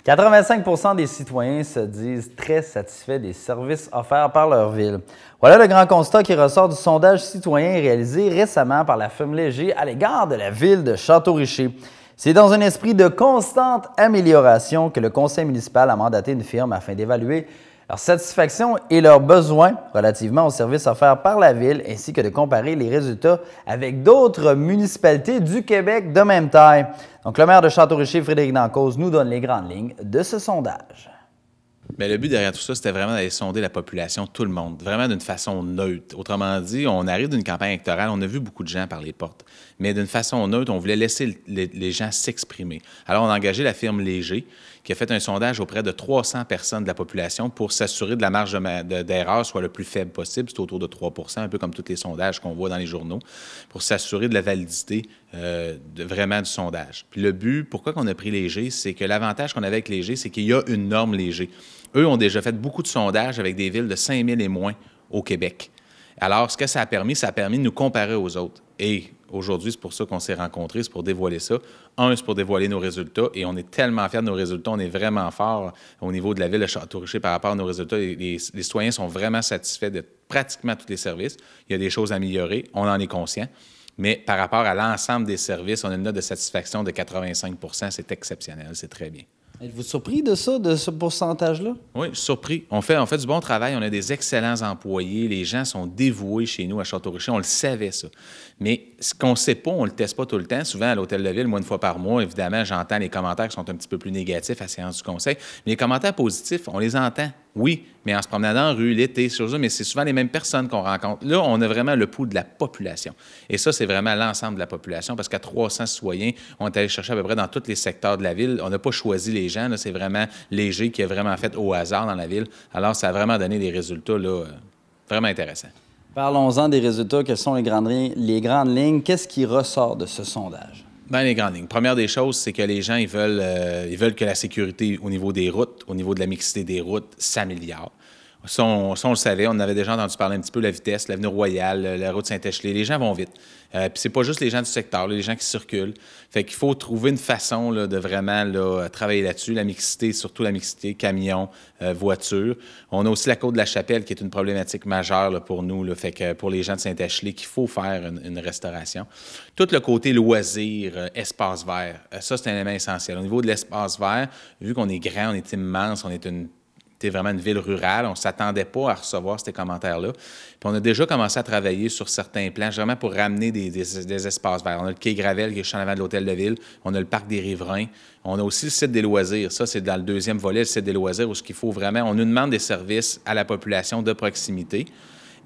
85% des citoyens se disent très satisfaits des services offerts par leur ville. Voilà le grand constat qui ressort du sondage citoyen réalisé récemment par la firme Léger à l'égard de la ville de Château-Richer. C'est dans un esprit de constante amélioration que le conseil municipal a mandaté une firme afin d'évaluer leur satisfaction et leurs besoins relativement aux services offerts par la ville, ainsi que de comparer les résultats avec d'autres municipalités du Québec de même taille. Donc, le maire de Château-Richer, Frédéric Dancause, nous donne les grandes lignes de ce sondage. Bien, le but derrière tout ça, c'était vraiment d'aller sonder la population, tout le monde, vraiment d'une façon neutre. Autrement dit, on arrive d'une campagne électorale, on a vu beaucoup de gens par les portes, mais d'une façon neutre, on voulait laisser les gens s'exprimer. Alors, on a engagé la firme Léger, qui a fait un sondage auprès de 300 personnes de la population pour s'assurer de la marge d'erreur soit le plus faible possible. C'est autour de 3 %, un peu comme tous les sondages qu'on voit dans les journaux, pour s'assurer de la validité vraiment du sondage. Puis le but, pourquoi on a pris Léger, c'est que l'avantage qu'on avait avec Léger, c'est qu'il y a une norme Léger. Eux ont déjà fait beaucoup de sondages avec des villes de 5 000 et moins au Québec. Alors, ce que ça a permis de nous comparer aux autres. Et aujourd'hui, c'est pour ça qu'on s'est rencontrés, c'est pour dévoiler ça. Un, c'est pour dévoiler nos résultats, et on est tellement fiers de nos résultats, on est vraiment forts au niveau de la ville de Château-Richer par rapport à nos résultats. Les citoyens sont vraiment satisfaits de pratiquement tous les services. Il y a des choses à améliorer, on en est conscient. Mais par rapport à l'ensemble des services, on a une note de satisfaction de 85 %. C'est exceptionnel, c'est très bien. Êtes-vous surpris de ça, de ce pourcentage-là? Oui, je suis surpris. On fait du bon travail, on a des excellents employés, les gens sont dévoués chez nous à Château-Richer, on le savait ça. Mais ce qu'on ne sait pas, on ne le teste pas tout le temps. Souvent, à l'Hôtel de Ville, moi, une fois par mois, évidemment, j'entends les commentaires qui sont un petit peu plus négatifs à la séance du conseil. Mais les commentaires positifs, on les entend, oui, mais en se promenant dans la rue, l'été, sur ça, mais c'est souvent les mêmes personnes qu'on rencontre. Là, on a vraiment le pouls de la population. Et ça, c'est vraiment l'ensemble de la population, parce qu'à 300 citoyens, on est allé chercher à peu près dans tous les secteurs de la ville. On n'a pas choisi les gens, là, c'est vraiment Léger qui a vraiment fait au hasard dans la ville. Alors, ça a vraiment donné des résultats là, vraiment intéressants. Parlons-en des résultats. Quelles sont les grandes lignes? Qu'est-ce qui ressort de ce sondage? Bien, les grandes lignes. Première des choses, c'est que les gens, ils veulent que la sécurité au niveau des routes, au niveau de la mixité des routes, s'améliore. Ça, on le savait, on en avait déjà entendu parler un petit peu, la vitesse, l'avenue Royale, la route Saint-Échelé, les gens vont vite. Puis c'est pas juste les gens du secteur, là, les gens qui circulent. Fait qu'il faut trouver une façon là, de vraiment là, travailler là-dessus, la mixité, surtout la mixité, camions, voitures. On a aussi la Côte-de-la-Chapelle qui est une problématique majeure là, pour nous, là, fait que pour les gens de Saint-Échelé, qu'il faut faire une restauration. Tout le côté loisir, espace vert, ça c'est un élément essentiel. Au niveau de l'espace vert, vu qu'on est grand, on est immense, on est vraiment une ville rurale. On ne s'attendait pas à recevoir ces commentaires-là. Puis on a déjà commencé à travailler sur certains plans, vraiment pour ramener des espaces verts. On a le quai Gravel qui est juste en avant de l'Hôtel de Ville. On a le parc des Riverains. On a aussi le site des loisirs. Ça, c'est dans le deuxième volet, le site des loisirs, où ce qu'il faut vraiment... On nous demande des services à la population de proximité.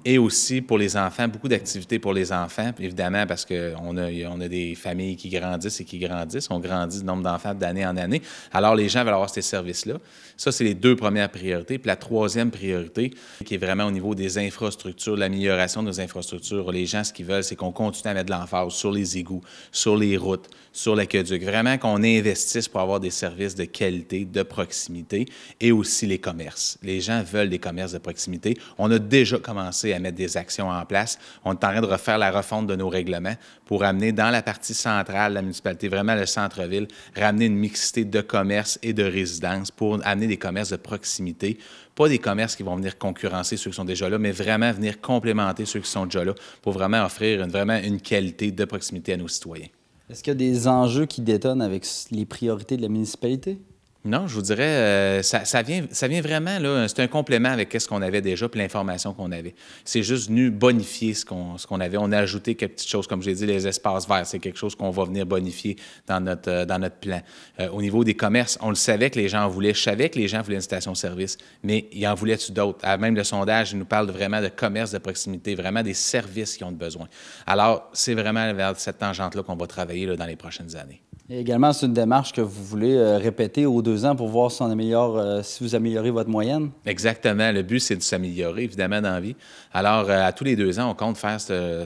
Et aussi pour les enfants, beaucoup d'activités pour les enfants, évidemment, parce qu'on a des familles qui grandissent et qui grandissent. On grandit le nombre d'enfants d'année en année. Alors, les gens veulent avoir ces services-là. Ça, c'est les deux premières priorités. Puis la troisième priorité, qui est vraiment au niveau des infrastructures, l'amélioration de nos infrastructures. Les gens, ce qu'ils veulent, c'est qu'on continue à mettre de l'emphase sur les égouts, sur les routes, sur l'aqueduc. Vraiment qu'on investisse pour avoir des services de qualité, de proximité, et aussi les commerces. Les gens veulent des commerces de proximité. On a déjà commencé à mettre des actions en place. On est en train de refaire la refonte de nos règlements pour amener dans la partie centrale de la municipalité, vraiment le centre-ville, ramener une mixité de commerces et de résidences pour amener des commerces de proximité. Pas des commerces qui vont venir concurrencer ceux qui sont déjà là, mais vraiment venir complémenter ceux qui sont déjà là pour vraiment offrir une qualité de proximité à nos citoyens. Est-ce qu'il y a des enjeux qui détonnent avec les priorités de la municipalité? Non, je vous dirais, ça vient vraiment, là, c'est un complément avec ce qu'on avait déjà, puis l'information qu'on avait. C'est juste venu bonifier ce qu'on avait. On a ajouté quelques petites choses, comme j'ai dit, les espaces verts, c'est quelque chose qu'on va venir bonifier dans notre plan. Au niveau des commerces, on le savait que les gens en voulaient. Je savais que les gens voulaient une station-service, mais ils en voulaient-tu d'autres? Même le sondage, il nous parle vraiment de commerce de proximité, vraiment des services qui ont besoin. Alors, c'est vraiment vers cette tangente-là qu'on va travailler là, dans les prochaines années. Et également, c'est une démarche que vous voulez répéter aux 2 ans pour voir si vous améliorez votre moyenne? Exactement. Le but, c'est de s'améliorer, évidemment, dans la vie. Alors, à tous les 2 ans, on compte faire ce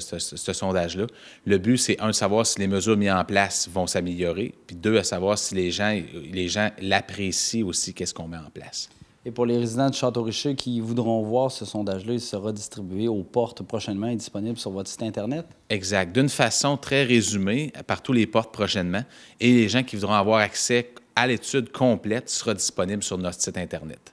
sondage-là. Le but, c'est, un, de savoir si les mesures mises en place vont s'améliorer, puis 2, à savoir si les gens l'apprécient aussi, qu'est-ce qu'on met en place. Et pour les résidents de Château-Richer qui voudront voir ce sondage-là, il sera distribué aux portes prochainement et disponible sur votre site Internet? Exact. D'une façon très résumée, par tous les portes prochainement. Et les gens qui voudront avoir accès à l'étude complète sera disponible sur notre site Internet.